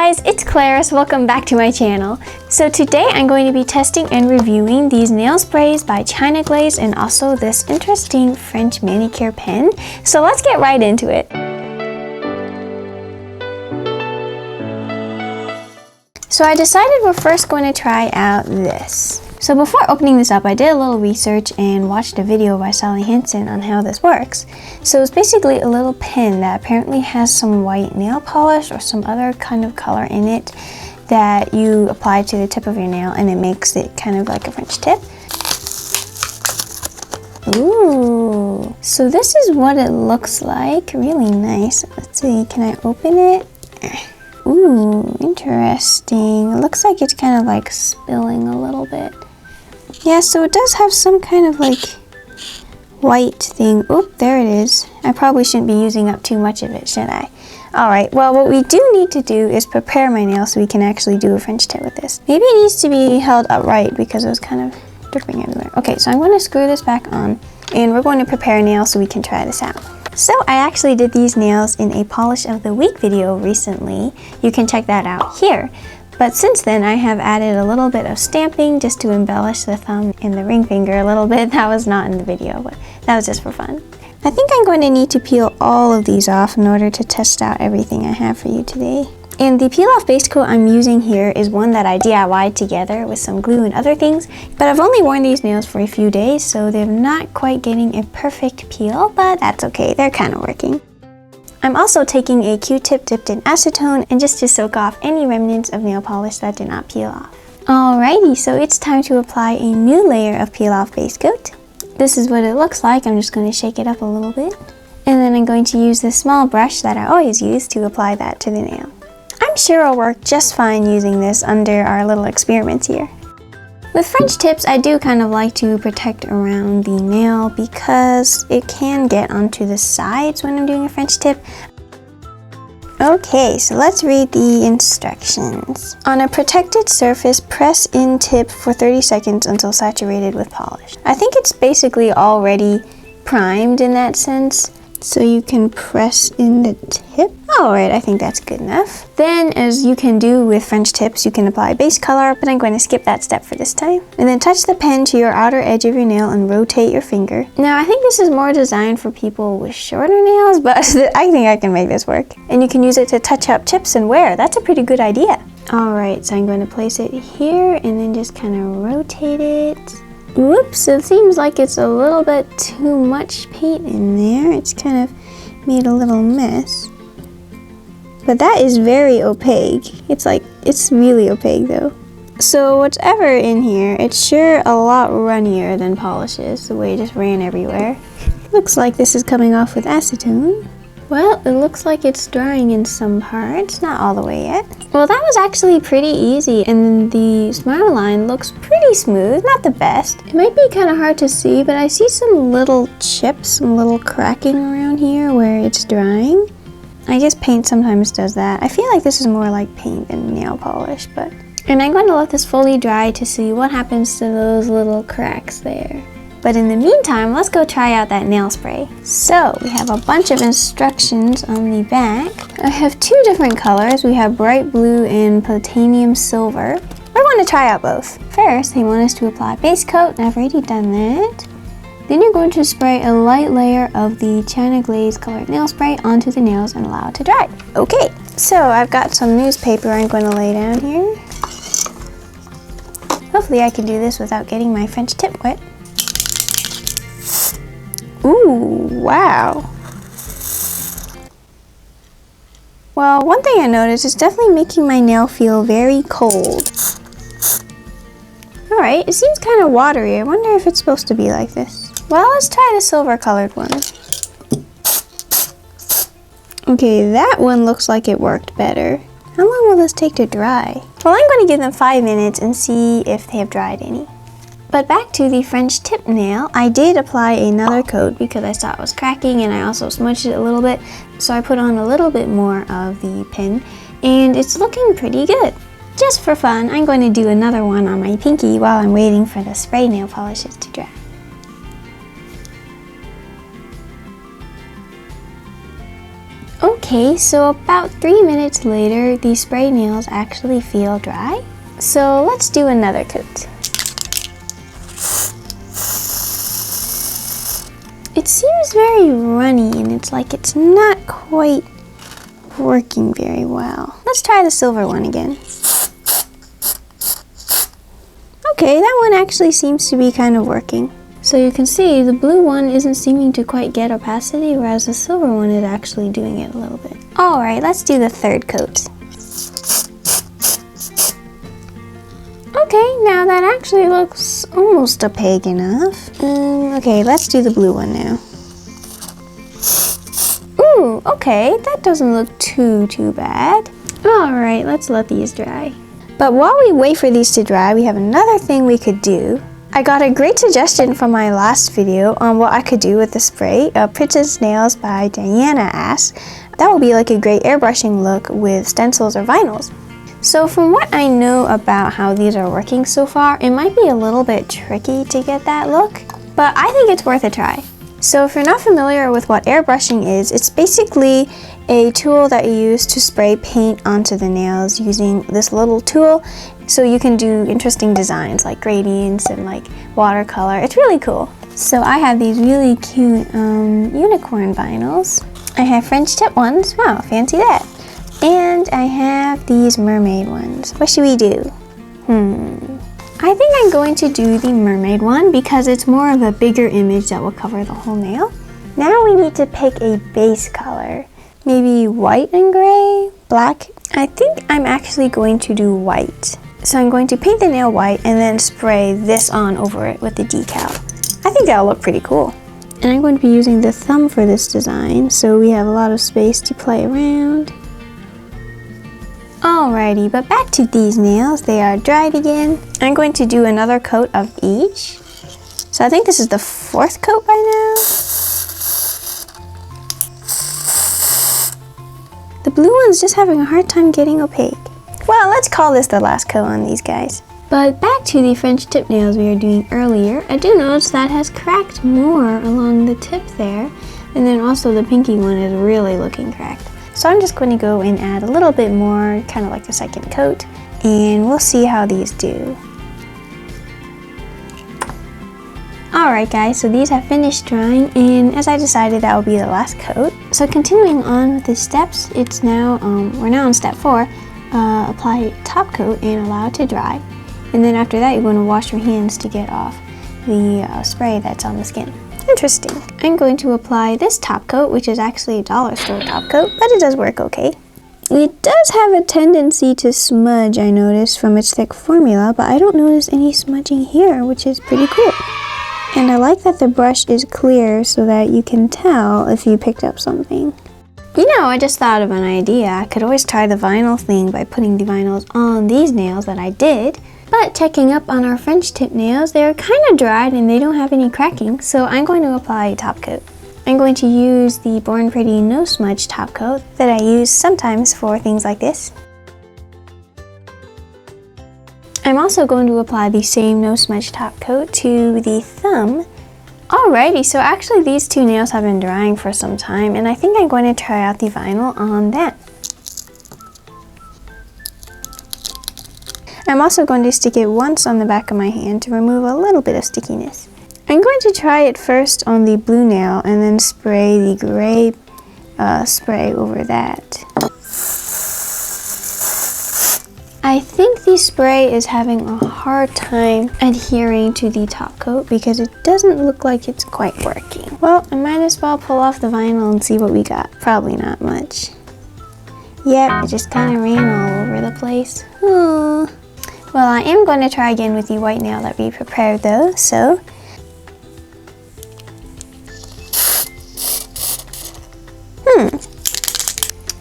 guys, it's Claris. Welcome back to my channel. So today I'm going to be testing and reviewing these nail sprays by Glaze and also this interesting French manicure pen. So let's get right into it. So I decided we're first going to try out this. So before opening this up, I did a little research and watched a video by Hansen on how this works. So it's basically a little pen that apparently has some white nail polish or some other kind of color in it that you apply to the tip of your nail, and it makes it kind of like a French tip. Ooh, so this is what it looks like. Really nice. Let's see, can I open it? Ooh, interesting. It looks like it's kind of like spilling a little bit. Yeah, so it does have some kind of like white thing. Oop, there it is. I probably shouldn't be using up too much of it, should I? Alright, well what we do need to do is prepare my nail so we can actually do a French tip with this. Maybe it needs to be held upright because it was kind of dripping everywhere. Okay, so I'm going to screw this back on and we're going to prepare a nail so we can try this out. So I actually did these nails in a polish of the week video recently. You can check that out here. But since then, I have added a little bit of stamping just to embellish the thumb and the ring finger a little bit. That was not in the video, but that was just for fun. I think I'm going to need to peel all of these off in order to test out everything I have for you today. And the peel off base coat I'm using here is one that I DIY'd together with some glue and other things. But I've only worn these nails for a few days, so they're not quite getting a perfect peel, but that's okay, they're kind of working. I'm also taking a Q-tip dipped in acetone and just to soak off any remnants of nail polish that did not peel off. Alrighty, so it's time to apply a new layer of peel off base coat. This is what it looks like. I'm just going to shake it up a little bit. And then I'm going to use this small brush that I always use to apply that to the nail. I'm sure it'll work just fine using this under our little experiments here. With French tips, I do kind of like to protect around the nail because it can get onto the sides when I'm doing a French tip. Okay, so let's read the instructions. On a protected surface, press in tip for 30 seconds until saturated with polish. I think it's basically already primed in that sense, so you can press in the tip. Alright, I think that's good enough. Then, as you can do with French tips, you can apply base color, but I'm going to skip that step for this time. And then touch the pen to your outer edge of your nail and rotate your finger. Now, I think this is more designed for people with shorter nails, but I think I can make this work. And you can use it to touch up chips and wear. That's a pretty good idea. Alright, so I'm going to place it here and then just kind of rotate it. Whoops, it seems like it's a little bit too much paint in there. It's kind of made a little mess. But that is very opaque. It's really opaque though. So whatever in here, it's sure a lot runnier than polishes, the way it just ran everywhere. Looks like this is coming off with acetone. Well, it looks like it's drying in some parts, not all the way yet. Well, that was actually pretty easy, and the smile line looks pretty smooth, not the best. It might be kind of hard to see, but I see some little chips, some little cracking around here where it's drying. I guess paint sometimes does that. I feel like this is more like paint than nail polish, but... And I'm going to let this fully dry to see what happens to those little cracks there. But in the meantime, let's go try out that nail spray. So, we have a bunch of instructions on the back. I have two different colors. We have bright blue and platinum silver. We're going to try out both. First, they want us to apply base coat, and I've already done that. Then you're going to spray a light layer of the Glaze colored nail spray onto the nails and allow it to dry. Okay, so I've got some newspaper I'm going to lay down here. Hopefully I can do this without getting my French tip wet. Ooh, wow. Well, one thing I noticed is definitely making my nail feel very cold. Alright, it seems kind of watery. I wonder if it's supposed to be like this. Well, let's try the silver colored one. Okay, that one looks like it worked better. How long will this take to dry? Well, I'm going to give them 5 minutes and see if they have dried any. But back to the French tip nail, I did apply another coat because I saw it was cracking and I also smudged it a little bit. So I put on a little bit more of the pen and it's looking pretty good. Just for fun, I'm going to do another one on my pinky while I'm waiting for the spray nail polishes to dry. Okay. Okay, so about 3 minutes later, these spray nails actually feel dry. So let's do another coat. It seems very runny and it's like it's not quite working very well. Let's try the silver one again. Okay, that one actually seems to be kind of working. So you can see the blue one isn't seeming to quite get opacity, whereas the silver one is actually doing it a little bit. Alright, let's do the third coat. Okay, now that actually looks almost opaque enough. Okay, let's do the blue one now. Ooh, okay, that doesn't look too bad. Alright, let's let these dry. But while we wait for these to dry, we have another thing we could do. I got a great suggestion from my last video on what I could do with the spray. Princess Nails by Diana asked. That would be like a great airbrushing look with stencils or vinyls. So from what I know about how these are working so far, it might be a little bit tricky to get that look, but I think it's worth a try. So if you're not familiar with what airbrushing is, it's basically a tool that you use to spray paint onto the nails using this little tool. So you can do interesting designs like gradients and like watercolor. It's really cool. So I have these really cute unicorn vinyls. I have French tip ones. Wow, fancy that. And I have these mermaid ones. What should we do? I think I'm going to do the mermaid one because it's more of a bigger image that will cover the whole nail. Now we need to pick a base color. Maybe white and gray, black. I think I'm actually going to do white. So I'm going to paint the nail white and then spray this on over it with the decal. I think that'll look pretty cool. And I'm going to be using the thumb for this design, so we have a lot of space to play around. Alrighty, but back to these nails. They are dried again. I'm going to do another coat of each. So I think this is the 4th coat by now. The blue one's just having a hard time getting opaque. Well, let's call this the last coat on these guys. But back to the French tip nails we were doing earlier. I do notice that has cracked more along the tip there. And then also the pinky one is really looking cracked. So I'm just going to go and add a little bit more, kind of like the second coat, and we'll see how these do. Alright guys, so these have finished drying, and as I decided that will be the last coat. So continuing on with the steps, it's now, we're now on step 4, apply top coat and allow it to dry. And then after that you're going to wash your hands to get off the spray that's on the skin. Interesting. I'm going to apply this top coat, which is actually a dollar store top coat, but it does work okay. It does have a tendency to smudge, I noticed, from its thick formula, but I don't notice any smudging here, which is pretty cool. And I like that the brush is clear so that you can tell if you picked up something. You know, I just thought of an idea. I could always try the vinyl thing by putting the vinyls on these nails that I did. But checking up on our French tip nails, they're kind of dried and they don't have any cracking, so I'm going to apply a top coat. I'm going to use the Born Pretty No Smudge top coat that I use sometimes for things like this. I'm also going to apply the same No Smudge top coat to the thumb. Alrighty, so actually these two nails have been drying for some time, and I think I'm going to try out the vinyl on that. I'm also going to stick it once on the back of my hand to remove a little bit of stickiness. I'm going to try it first on the blue nail and then spray the gray spray over that. I think the spray is having a hard time adhering to the top coat because it doesn't look like it's quite working. Well, I might as well pull off the vinyl and see what we got. Probably not much. Yep, it just kind of ran all over the place. Aww. Well, I am going to try again with the white nail that we prepared though, so.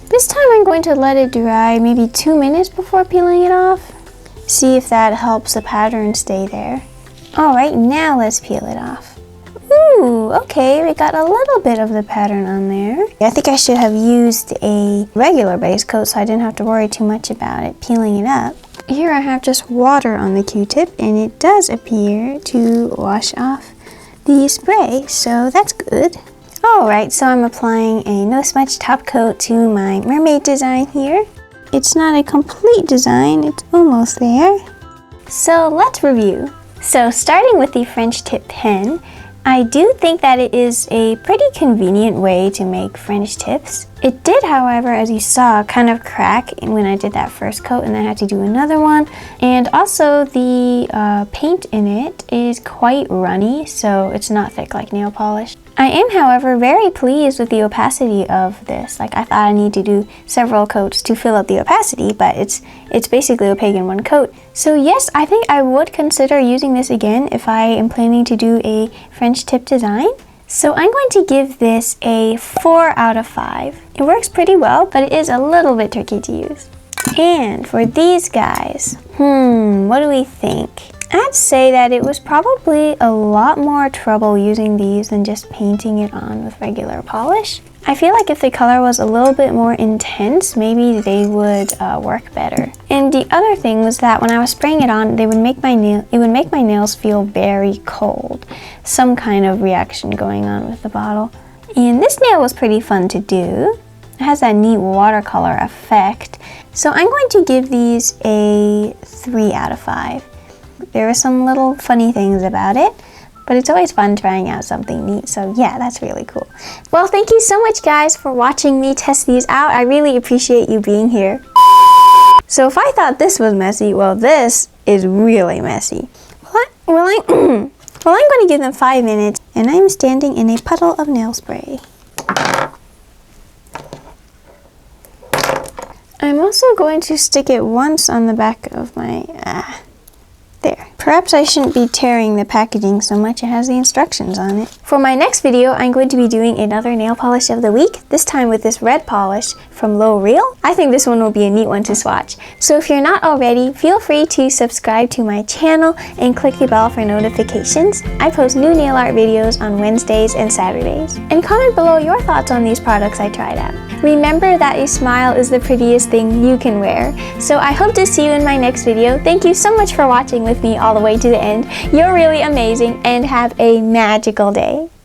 This time I'm going to let it dry maybe 2 minutes before peeling it off. See if that helps the pattern stay there. Alright, now let's peel it off. Ooh, okay, we got a little bit of the pattern on there. I think I should have used a regular base coat so I didn't have to worry too much about it peeling it up. Here I have just water on the Q-tip and it does appear to wash off the spray, so that's good. Alright, so I'm applying a no smudge top coat to my mermaid design here. It's not a complete design, it's almost there. So let's review. So starting with the French tip pen, I do think that it is a pretty convenient way to make French tips. It did, however, as you saw, kind of crack when I did that first coat and then I had to do another one. And also the paint in it is quite runny, so it's not thick like nail polish. I am, however, very pleased with the opacity of this. Like, I thought I need to do several coats to fill up the opacity, but it's basically opaque in one coat. So yes, I think I would consider using this again if I am planning to do a French tip design. So I'm going to give this a 4 out of 5. It works pretty well, but it is a little bit tricky to use. And for these guys, what do we think? I'd say that it was probably a lot more trouble using these than just painting it on with regular polish. I feel like if the color was a little bit more intense, maybe they would work better. And the other thing was that when I was spraying it on, it would make my nails feel very cold. Some kind of reaction going on with the bottle. And this nail was pretty fun to do. It has that neat watercolor effect. So I'm going to give these a 3 out of 5. There are some little funny things about it, but it's always fun trying out something neat. So yeah, that's really cool. Well, thank you so much guys for watching me test these out. I really appreciate you being here. So if I thought this was messy, well, this is really messy. Well, I'm going to give them 5 minutes, and I'm standing in a puddle of nail spray. I'm also going to stick it once on the back of my, there. Perhaps I shouldn't be tearing the packaging so much, it has the instructions on it. For my next video, I'm going to be doing another nail polish of the week, this time with this red polish from Low Real. I think this one will be a neat one to swatch. So if you're not already, feel free to subscribe to my channel and click the bell for notifications. I post new nail art videos on Wednesdays and Saturdays. And comment below your thoughts on these products I tried out. Remember that a smile is the prettiest thing you can wear. So I hope to see you in my next video. Thank you so much for watching with me all the way to the end. You're really amazing and have a magical day.